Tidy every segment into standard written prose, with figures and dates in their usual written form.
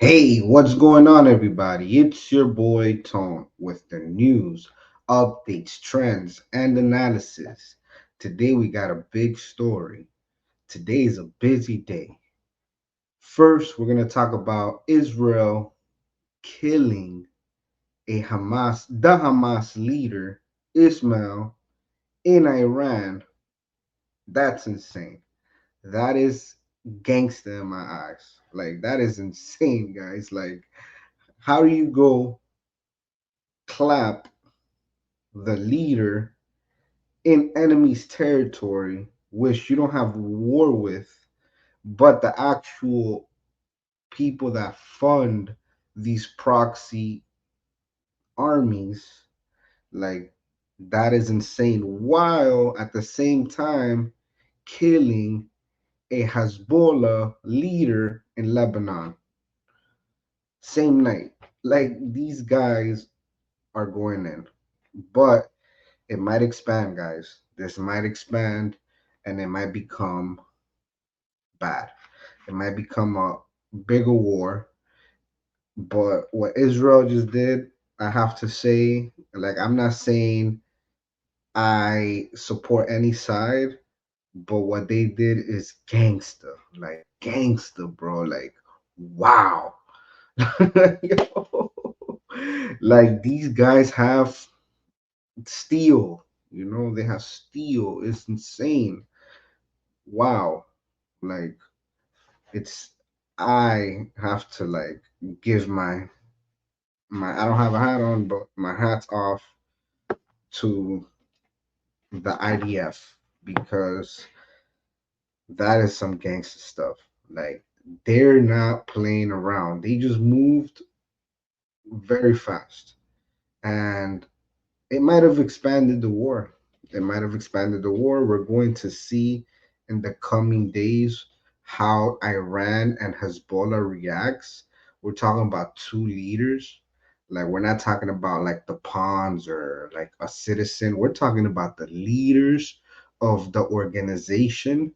Hey, what's going on, everybody? It's your boy Tone with the news, updates, trends, and analysis. Today, we got a big story. Today is a busy day. First, we're going to talk about Israel killing the Hamas leader, Ismail, in Iran. That's insane. That is gangster in my eyes. Like, that is insane, guys. Like, how do you go clap the leader in enemy's territory, which you don't have war with, but the actual people that fund these proxy armies? Like, that is insane. While at the same time killing a Hezbollah leader in Lebanon, same night. Like, these guys are going in. But it might expand, guys. This might expand and it might become bad. It might become a bigger war. But what Israel just did, I have to say, like, I'm not saying I support any side, but what they did is gangster. Like, gangster, bro. Like, wow. Yo. Like, these guys have steel. They have steel. It's insane. Wow. Like, it's I have to like give my I don't have a hat on, but my hat's off to the IDF because that is some gangster stuff. Like, they're not playing around. They just moved very fast. And it might have expanded the war. It might have expanded the war. We're going to see in the coming days how Iran and Hezbollah reacts. We're talking about two leaders. Like, we're not talking about like the pawns or like a citizen. We're talking about the leaders of the organization.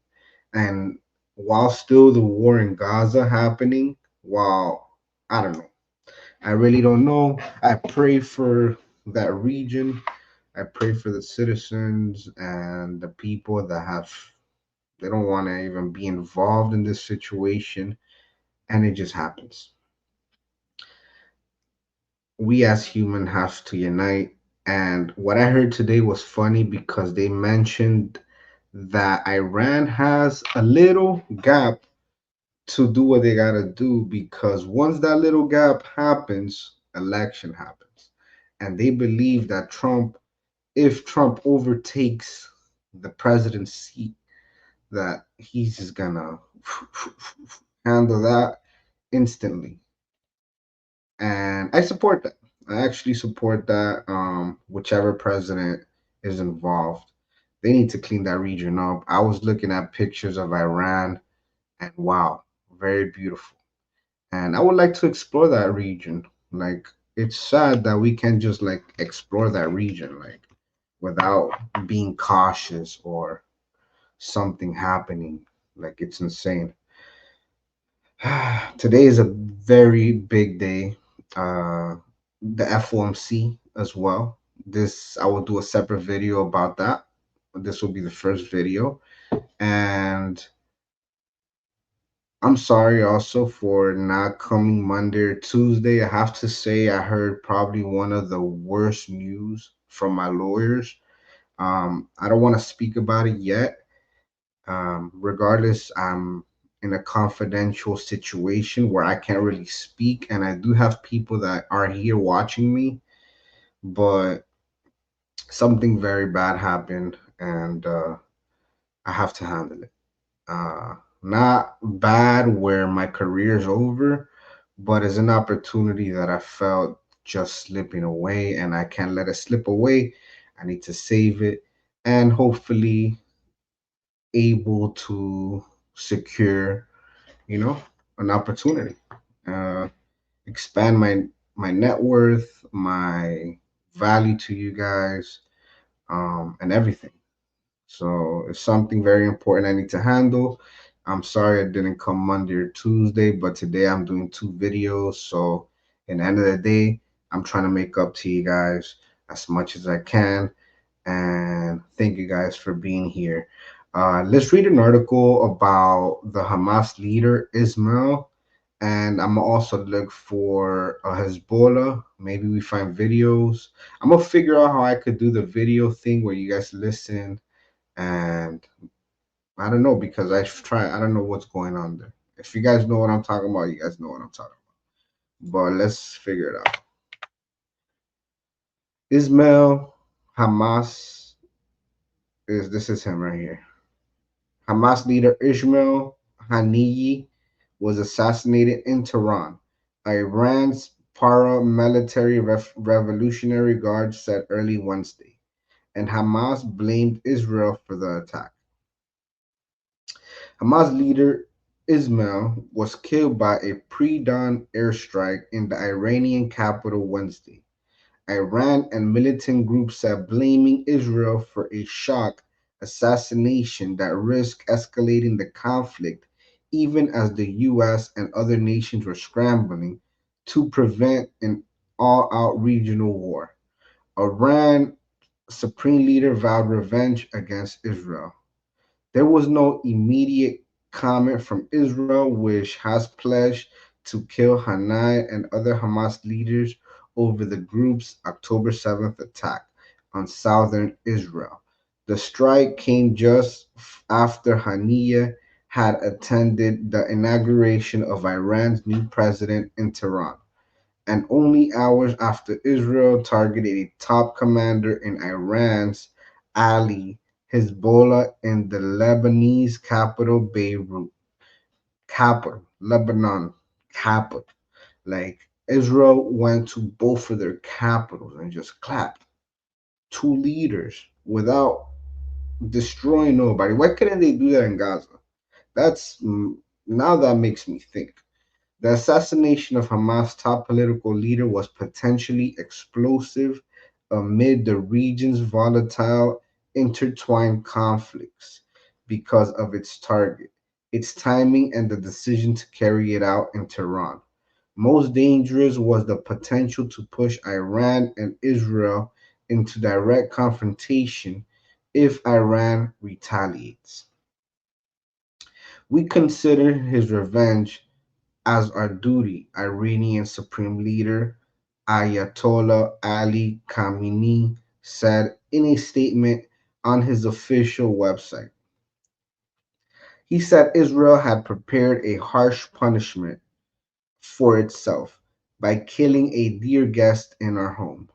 And while still the war in Gaza happening, while I don't know, I really don't know. I pray for that region. I pray for the citizens and the people that they don't want to even be involved in this situation, and it just happens. We as humans have to unite. And what I heard today was funny because they mentioned that Iran has a little gap to do what they got to do, because once that little gap happens, election happens. And they believe that if Trump overtakes the presidency, that he's just gonna handle that instantly. And I support that. I actually support that. Whichever president is involved, they need to clean that region up. I was looking at pictures of Iran, and wow, very beautiful. And I would like to explore that region. Like, it's sad that we can't just like explore that region, like, without being cautious or something happening. Like, it's insane. Today is a very big day. The FOMC as well. This I will do a separate video about that. This will be the first video. And I'm sorry also for not coming Monday or Tuesday. I have to say I heard probably one of the worst news from my lawyers. I don't want to speak about it yet. Regardless, I'm in a confidential situation where I can't really speak, and I do have people that are here watching me, but something very bad happened, and I have to handle it. Not bad where my career is over, but it's an opportunity that I felt just slipping away, and I can't let it slip away. I need to save it and hopefully able to secure, you know, an opportunity, uh, expand my net worth, my value to you guys, and everything. So it's something very important I need to handle. I'm sorry I didn't come Monday or Tuesday, but today I'm doing two videos. So, in the end of the day, I'm trying to make up to you guys as much as I can. And thank you guys for being here. Let's read an article about the Hamas leader, Ismail. And I'm gonna also look for Hezbollah. Maybe we find videos. I'm gonna figure out how I could do the video thing where you guys listen, and I don't know because I don't know what's going on there. If you guys know what I'm talking about, you guys know what I'm talking about. But let's figure it out. Ismail Hamas this is him right here. Hamas leader Ismail Haniyeh was assassinated in Tehran. Iran's paramilitary revolutionary guard said early Wednesday, and Hamas blamed Israel for the attack. Hamas leader Ismail was killed by a pre-dawn airstrike in the Iranian capital Wednesday. Iran and militant groups said blaming Israel for a shock assassination that risked escalating the conflict even as the US and other nations were scrambling to prevent an all-out regional war. Iran supreme leader vowed revenge against Israel. There was no immediate comment from Israel, which has pledged to kill Hanai and other Hamas leaders over the group's October 7th attack on southern Israel. The strike came just after Haniyeh had attended the inauguration of Iran's new president in Tehran, and only hours after Israel targeted a top commander in Iran's ally Hezbollah in the Lebanese capital Beirut. Lebanon capital. Like Israel went to both of their capitals and just clapped two leaders without destroying nobody. Why couldn't they do that in Gaza? That's now that makes me think. The assassination of Hamas' top political leader was potentially explosive amid the region's volatile, intertwined conflicts because of its target, its timing, and the decision to carry it out in Tehran. Most dangerous was the potential to push Iran and Israel into direct confrontation if Iran retaliates. We consider his revenge as our duty, Iranian Supreme Leader Ayatollah Ali Khamenei said in a statement on his official website. He said Israel had prepared a harsh punishment for itself by killing a dear guest in our home.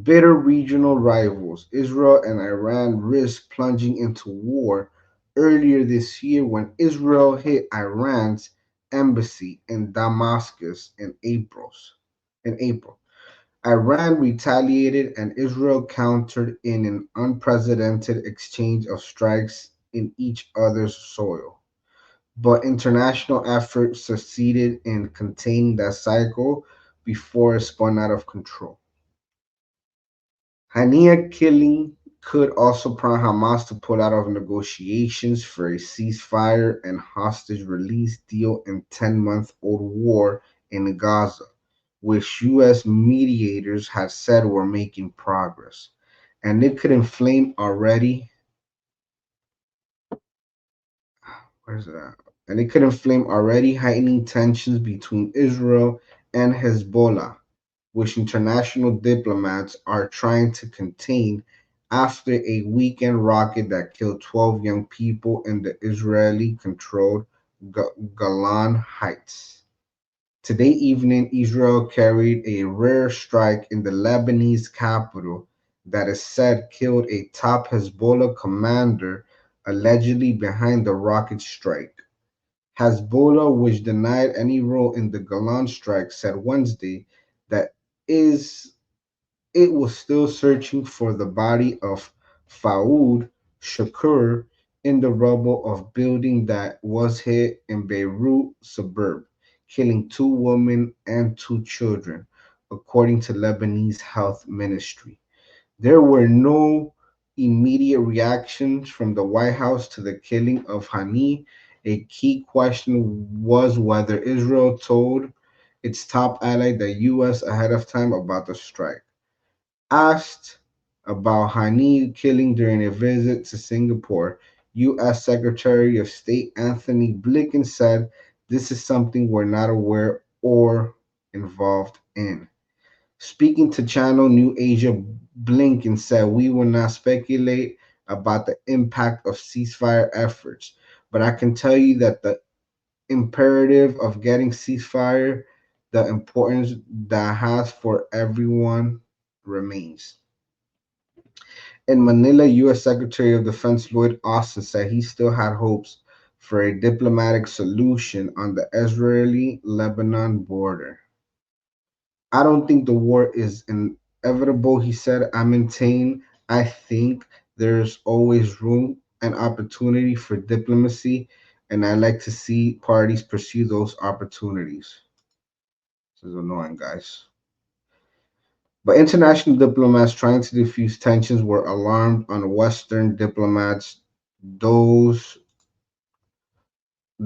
Bitter regional rivals, Israel and Iran risked plunging into war earlier this year when Israel hit Iran's embassy in Damascus In April, Iran retaliated and Israel countered in an unprecedented exchange of strikes in each other's soil. But international efforts succeeded in containing that cycle before it spun out of control. Hania killing could also prompt Hamas to pull out of negotiations for a ceasefire and hostage release deal in 10-month-old war in Gaza, which U.S. mediators have said were making progress. And it could inflame already. Where's that? And it could inflame already heightening tensions between Israel and Hezbollah, which international diplomats are trying to contain after a weekend rocket that killed 12 young people in the Israeli controlled Golan Heights. Today evening, Israel carried a rare strike in the Lebanese capital that is said killed a top Hezbollah commander allegedly behind the rocket strike. Hezbollah, which denied any role in the Golan strike, said Wednesday that is it was still searching for the body of Faoud Shakur in the rubble of building that was hit in Beirut suburb, killing two women and two children, according to Lebanese health ministry. There were no immediate reactions from the White House to the killing of Hani, A key question was whether Israel told its top ally, the U.S., ahead of time about the strike. Asked about Hani killing during a visit to Singapore, U.S. Secretary of State Anthony Blinken said, "This is something we're not aware or involved in." Speaking to Channel New Asia, Blinken said, "We will not speculate about the impact of ceasefire efforts, but I can tell you that the imperative of getting ceasefire, the importance that has for everyone remains." In Manila, U.S. Secretary of Defense Lloyd Austin said he still had hopes for a diplomatic solution on the Israeli Lebanon border. "I don't think the war is inevitable," he said. I think there's always room and opportunity for diplomacy, and I like to see parties pursue those opportunities." This is annoying, guys. But international diplomats trying to diffuse tensions were alarmed on Western diplomats. Those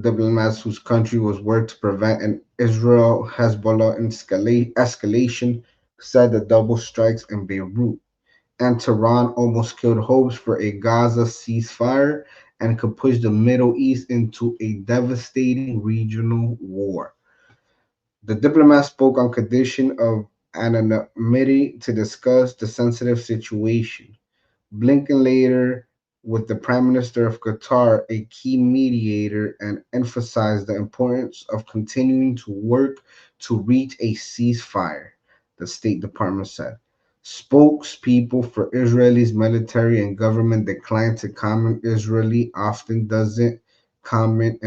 diplomats whose country was worked to prevent an Israel Hezbollah escalation said the double strikes in Beirut and Tehran almost killed hopes for a Gaza ceasefire and could push the Middle East into a devastating regional war. The diplomat spoke on condition of anonymity to discuss the sensitive situation. Blinken later with the Prime Minister of Qatar, a key mediator, and emphasized the importance of continuing to work to reach a ceasefire, the State Department said. Spokespeople for Israel's military and government declined to comment. Israeli often doesn't comment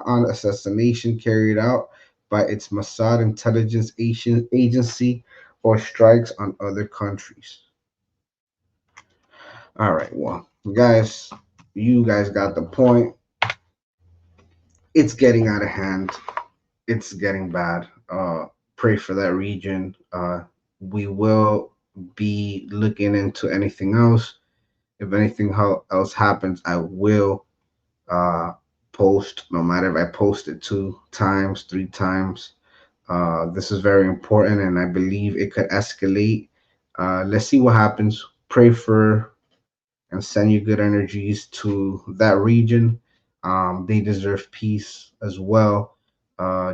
on assassination carried out by its Mossad intelligence agency or strikes on other countries. All right, well, guys, you guys got the point. It's getting out of hand. It's getting bad. Pray for that region. We will be looking into anything else. If anything else happens, I will uh, post. No matter if I post it 2 times, 3 times. This is very important, and I believe it could escalate. Let's see what happens. Pray for and send you good energies to that region. They deserve peace as well.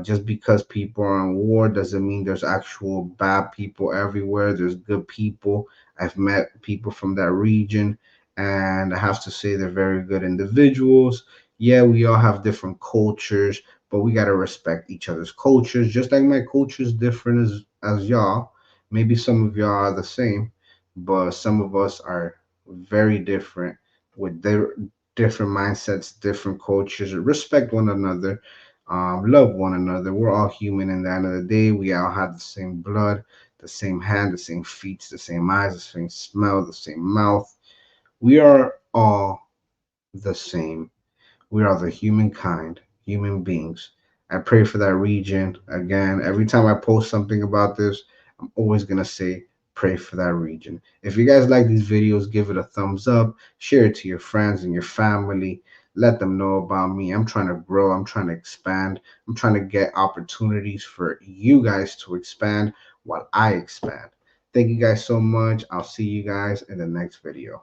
Just because people are in war doesn't mean there's actual bad people everywhere. There's good people. I've met people from that region, and I have to say they're very good individuals. Yeah, we all have different cultures, but we gotta respect each other's cultures. Just like my culture is different as y'all. Maybe some of y'all are the same, but some of us are very different with their different mindsets, different cultures. Respect one another, love one another. We're all human. In the end of the day, we all have the same blood, the same hand, the same feet, the same eyes, the same smell, the same mouth. We are all the same. We are the humankind, human beings. I pray for that region. Again, every time I post something about this, I'm always going to say, pray for that region. If you guys like these videos, give it a thumbs up, share it to your friends and your family. Let them know about me. I'm trying to grow, I'm trying to expand, I'm trying to get opportunities for you guys to expand while I expand. Thank you guys so much. I'll see you guys in the next video.